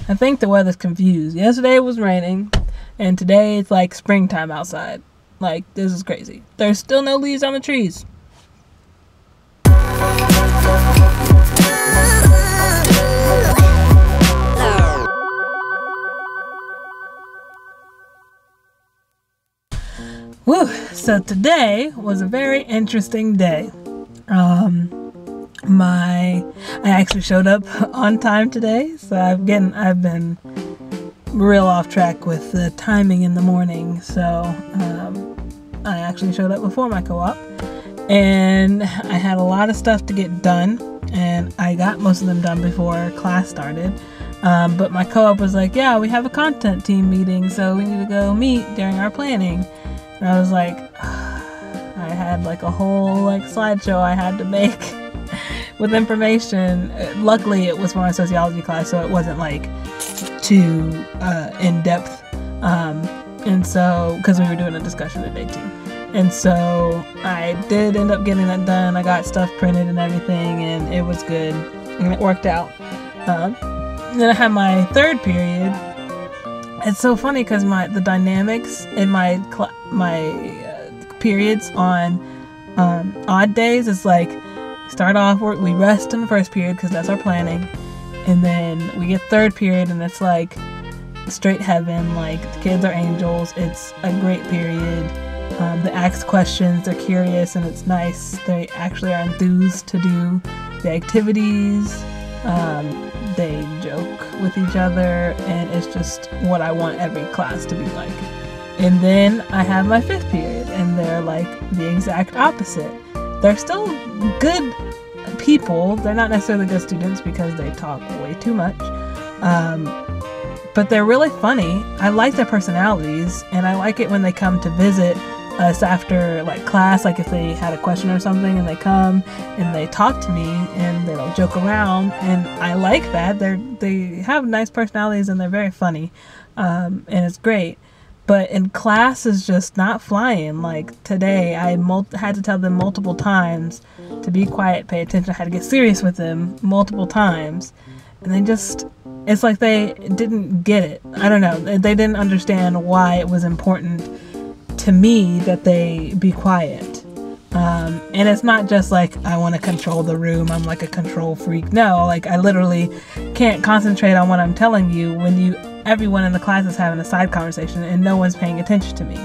I think the weather's confused. Yesterday it was raining, and today it's like springtime outside. Like, this is crazy. There's still no leaves on the trees. Woo! So today was a very interesting day. I actually showed up on time today, so I've been real off track with the timing in the morning. So I actually showed up before my co-op, and I had a lot of stuff to get done, and I got most of them done before class started. But my co-op was like, "Yeah, we have a content team meeting, so we need to go meet during our planning." And I was like, I had like a whole like slideshow I had to make with information. Luckily, it was for my sociology class, so it wasn't like too in depth. And so, because we were doing a discussion today too, and so I did end up getting that done. I got stuff printed and everything, and it was good, and it worked out. Then I had my third period. It's so funny because the dynamics in my periods on odd days is like, start off, we rest in the first period because that's our planning, and then we get third period and it's like straight heaven, like the kids are angels. It's a great period. They ask questions, they're curious, and it's nice. They actually are enthused to do the activities. They joke with each other, and it's just what I want every class to be like. And then I have my fifth period, and they're like the exact opposite. They're still good people. They're not necessarily good students because they talk way too much. But they're really funny. I like their personalities, and I like it when they come to visit us after like class, like if they had a question or something, and they come and they talk to me and they don't joke around, and I like that. They have nice personalities and they're very funny, and it's great. But in class is just not flying. Like today, I had to tell them multiple times to be quiet, pay attention. I had to get serious with them multiple times, and it's like they didn't get it. I don't know. They didn't understand why it was important to me that they be quiet. And it's not just like I want to control the room, I'm like a control freak. No, like I literally can't concentrate on what I'm telling you when everyone in the class is having a side conversation and no one's paying attention to me.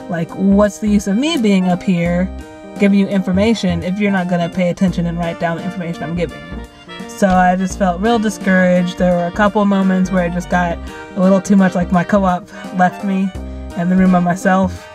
Like, what's the use of me being up here giving you information if you're not going to pay attention and write down the information I'm giving you? So I just felt real discouraged. There were a couple of moments where it just got a little too much, like my co-op left me in the room by myself.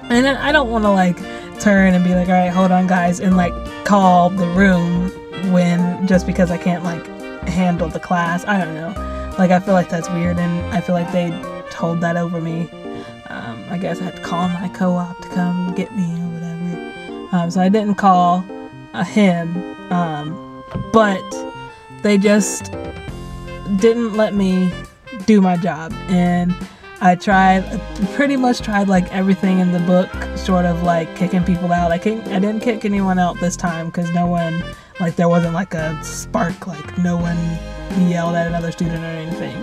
And then I don't want to like turn and be like, all right, hold on guys, and like call the room just because I can't like handle the class. I don't know. Like, I feel like that's weird, and I feel like they told that over me. I guess I had to call my co-op to come get me or whatever. So I didn't call him, but they just didn't let me do my job. And I pretty much tried like everything in the book, sort of like kicking people out. I didn't kick anyone out this time because no one, like there wasn't like a spark, like no one yelled at another student or anything.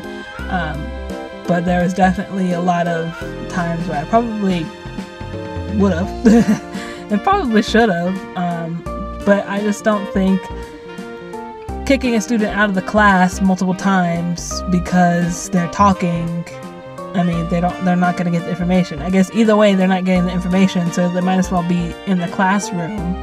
But there was definitely a lot of times where I probably would have and probably should have. But I just don't think kicking a student out of the class multiple times because they're talking, I mean, they're not going to get the information. I guess either way, they're not getting the information, so they might as well be in the classroom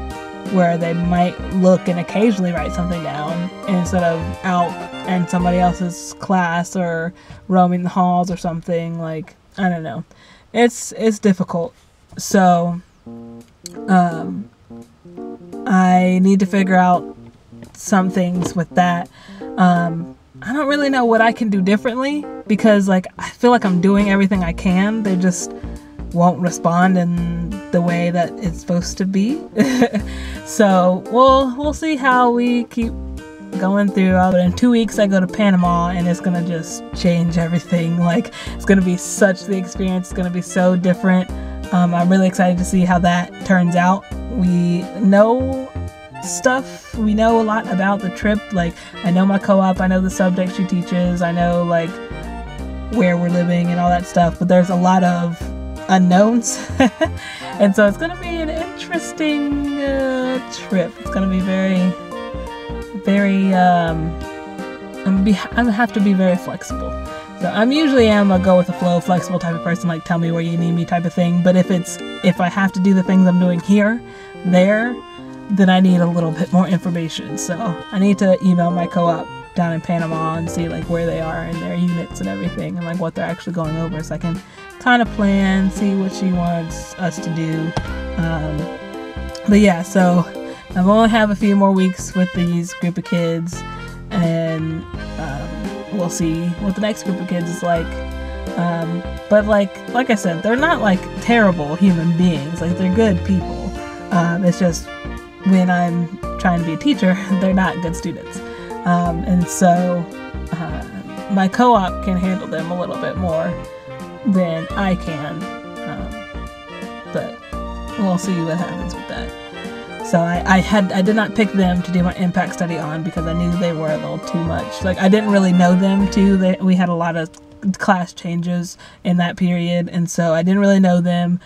where they might look and occasionally write something down instead of out in somebody else's class or roaming the halls or something. Like, I don't know. It's difficult. So, I need to figure out some things with that. I don't really know what I can do differently because like I feel like I'm doing everything I can. They just won't respond in the way that it's supposed to be. So we'll see how we keep going through. But in 2 weeks I go to Panama, and it's gonna just change everything. Like, it's gonna be such the experience. It's gonna be so different. I'm really excited to see how that turns out. We know stuff. We know a lot about the trip. Like, I know my co-op, I know the subject she teaches, I know like where we're living and all that stuff, but there's a lot of unknowns. And so it's going to be an interesting trip. It's going to be very, very, I'm going to have to be very flexible. So I'm usually a go with the flow, flexible type of person, like tell me where you need me type of thing. But if I have to do the things I'm doing there, then I need a little bit more information. So I need to email my co-op down in Panama and see like where they are in their units and everything, and like what they're actually going over, so I can kind of plan, see what she wants us to do. But yeah, so I only have a few more weeks with these group of kids, and we'll see what the next group of kids is like. But like I said, they're not like terrible human beings. Like, they're good people. It's just when I'm trying to be a teacher, they're not good students. And so my co-op can handle them a little bit more than I can. But we'll see what happens with that. So I did not pick them to do my impact study on because I knew they were a little too much. Like, I didn't really know them too. We had a lot of class changes in that period, and so I didn't really know them.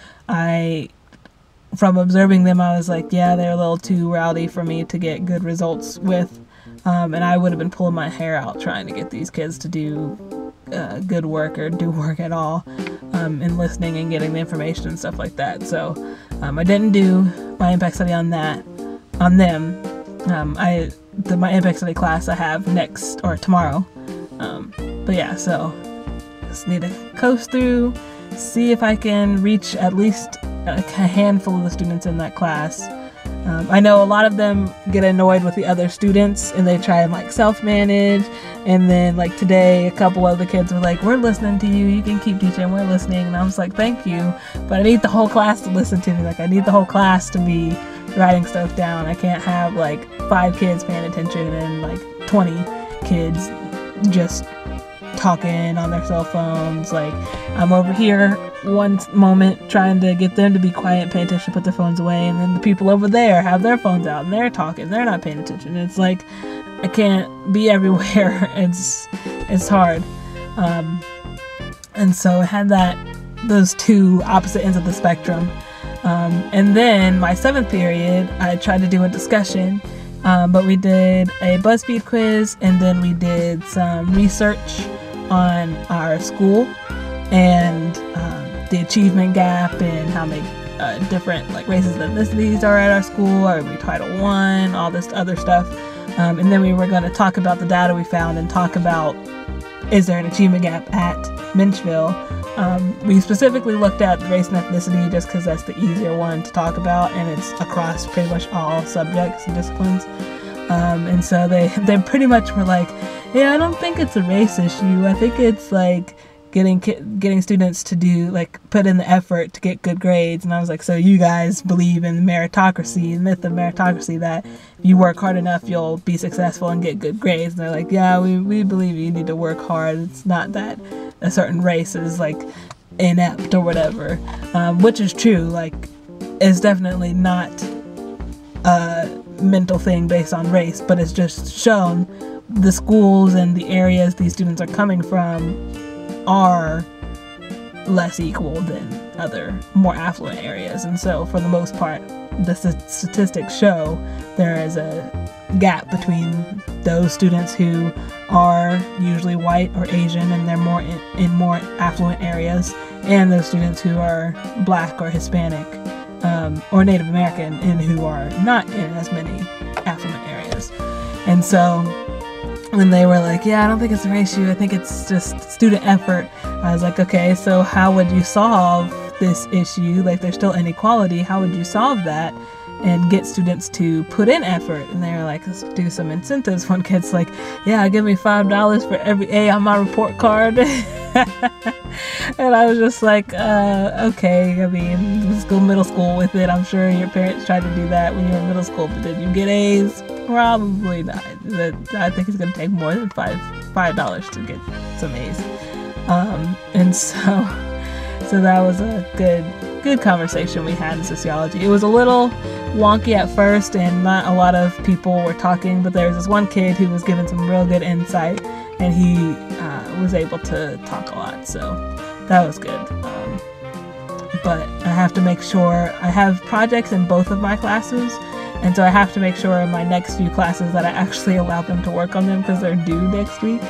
From observing them, I was like, yeah, they're a little too rowdy for me to get good results with. And I would have been pulling my hair out trying to get these kids to do good work or do work at all, and listening and getting the information and stuff like that. So I didn't do my impact study on them. My impact study class I have tomorrow. But yeah, so just need to coast through, see if I can reach at least a handful of the students in that class. I know a lot of them get annoyed with the other students and they try and like self-manage, and then like today a couple of the kids were like, we're listening to you, you can keep teaching, we're listening. And I was like, thank you, but I need the whole class to listen to me. Like, I need the whole class to be writing stuff down. I can't have like 5 kids paying attention and like 20 kids just talking on their cell phones. Like, I'm over here one moment trying to get them to be quiet and pay attention, put their phones away, and then the people over there have their phones out and they're talking, they're not paying attention. It's like, I can't be everywhere. It's hard. And so I had those two opposite ends of the spectrum. And then my 7th period, I tried to do a discussion, but we did a BuzzFeed quiz, and then we did some research on our school and the achievement gap and how many different like races and ethnicities are at our school. Are we Title I? All this other stuff. And then we were going to talk about the data we found and talk about, is there an achievement gap at Minchville? We specifically looked at the race and ethnicity just because that's the easier one to talk about, and it's across pretty much all subjects and disciplines. And so they pretty much were like, yeah, I don't think it's a race issue. I think it's like getting students to put in the effort to get good grades. And I was like, so you guys believe in meritocracy, the myth of meritocracy, that if you work hard enough, you'll be successful and get good grades. And they're like, yeah, we believe you need to work hard. It's not that a certain race is like inept or whatever, which is true. Like, it's definitely not a mental thing based on race, but it's just shown the schools and the areas these students are coming from are less equal than other more affluent areas. And so for the most part, the statistics show there is a gap between those students who are usually white or Asian and they're more in more affluent areas, and those students who are Black or Hispanic or Native American and who are not in as many affluent areas. And so when they were like, yeah, I don't think it's a race issue, I think it's just student effort, I was like, okay, so how would you solve this issue? Like, there's still inequality. How would you solve that and get students to put in effort? And they were like, let's do some incentives. One kid's like, yeah, give me $5 for every A on my report card. And I was just like, okay, I mean, let's go middle school with it. I'm sure your parents tried to do that when you were in middle school, but did you get A's? Probably not. I think it's going to take more than $5 to get some A's. And so So that was a good conversation we had in sociology. It was a little wonky at first and not a lot of people were talking, but there was this one kid who was giving some real good insight, and he was able to talk a lot, so that was good. But I have to make sure I have projects in both of my classes, and so I have to make sure in my next few classes that I actually allow them to work on them because they're due next week,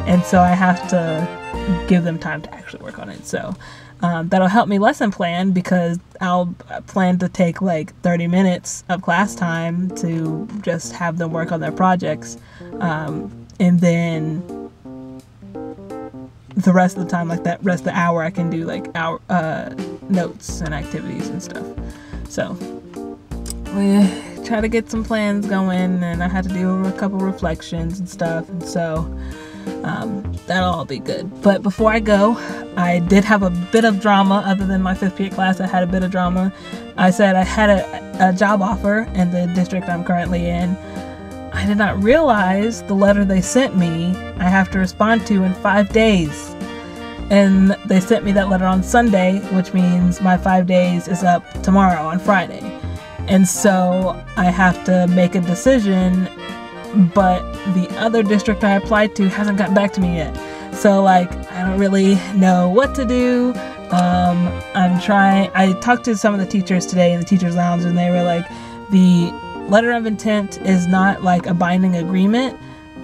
and so I have to give them time to actually work on it. So that'll help me lesson plan, because I'll plan to take like 30 minutes of class time to just have them work on their projects, and then the rest of the time, like that rest of the hour, I can do like our notes and activities and stuff. So we try to get some plans going, and I had to do a couple reflections and stuff, and so that'll all be good. But before I go, I did have a bit of drama. Other than my 5th period class, I had a bit of drama. I said I had a job offer in the district I'm currently in. I did not realize the letter they sent me I have to respond to in 5 days. And they sent me that letter on Sunday, which means my 5 days is up tomorrow on Friday. And so I have to make a decision, but the other district I applied to hasn't gotten back to me yet. So like, I don't really know what to do. I talked to some of the teachers today in the teacher's lounge, and they were like, the letter of intent is not like a binding agreement,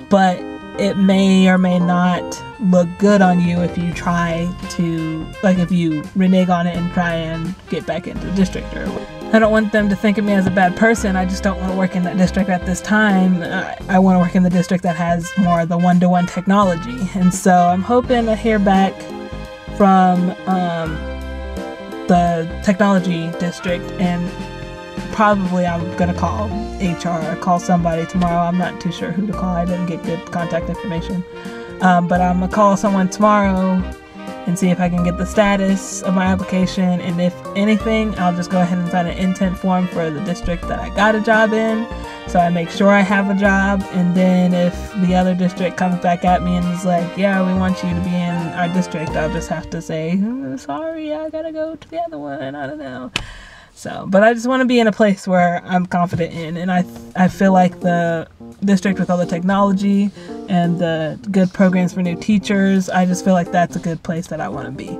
but it may or may not look good on you if you try to, like, if you renege on it and try and get back into the district. Or I don't want them to think of me as a bad person. I just don't want to work in that district at this time. I want to work in the district that has more of the one-to-one technology. And so I'm hoping to hear back from the technology district, and probably I'm going to call HR or call somebody tomorrow. I'm not too sure who to call. I didn't get good contact information. But I'm going to call someone tomorrow and see if I can get the status of my application. And if anything, I'll just go ahead and sign an intent form for the district that I got a job in, so I make sure I have a job. And then if the other district comes back at me and is like, yeah, we want you to be in our district, I'll just have to say, sorry, I gotta go to the other one. I don't know. So, but I just want to be in a place where I'm confident in, and I feel like the district with all the technology and the good programs for new teachers, I just feel like that's a good place that I want to be.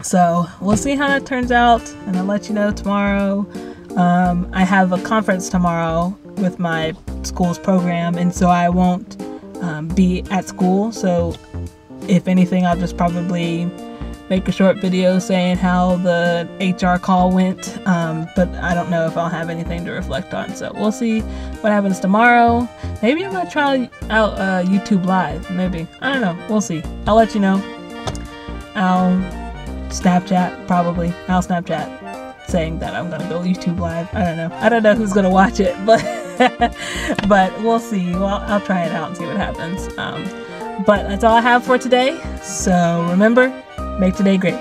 So we'll see how that turns out, and I'll let you know tomorrow. I have a conference tomorrow with my school's program, and so I won't be at school. So if anything, I'll just probably make a short video saying how the HR call went, but I don't know if I'll have anything to reflect on. So we'll see what happens tomorrow. Maybe I'm gonna try out YouTube Live. Maybe, I don't know. We'll see. I'll let you know. I'll Snapchat probably. I'll Snapchat saying that I'm gonna go YouTube Live. I don't know. I don't know who's gonna watch it, but but we'll see. Well, I'll try it out and see what happens. But that's all I have for today. So remember, make today great.